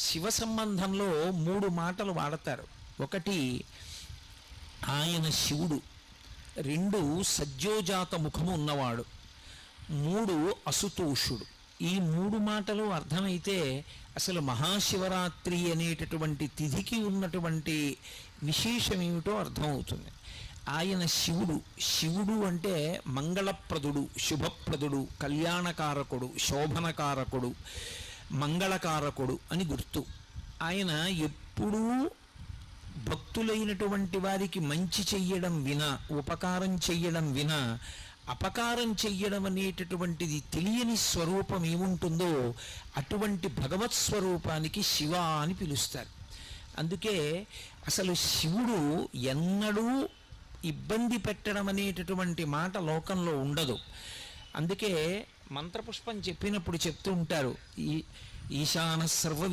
శివ సంబంధంలో 3 మాటలు వాడతారు. ఒకటి ఆయన శివుడు, 2 సజ్జోజాత ముఖము ఉన్నవాడు, 3 అసుతోషుడు. ఈ 3 మాటలు అర్థమైతే అసలు మహాశివరాత్రి అనేటటువంటి తిథికి ఉన్నటువంటి విశేషం ఏమిటో అర్థమవుతుంది. ఆయన శివుడు. శివుడు అంటే మంగళప్రదుడు, శుభప్రదుడు, కళ్యాణకారకుడు, శోభనకారకుడు, మంగళకారకుడు అని గుర్తు. ఆయన ఎప్పుడూ భక్తులైనటువంటి వారికి మంచి చెయ్యడం వినా, ఉపకారం చెయ్యడం వినా, అపకారం చెయ్యడం అనేటటువంటిది తెలియని స్వరూపం ఏముంటుందో అటువంటి భగవత్ స్వరూపానికి శివ అని పిలుస్తారు. అందుకే అసలు శివుడు ఎన్నడూ ఇబ్బంది పెట్టడం అనేటటువంటి మాట లోకంలో ఉండదు. అందుకే మంత్రపుష్పం చెప్పినప్పుడు చెప్తూ ఉంటారు, ఈశాన సర్వ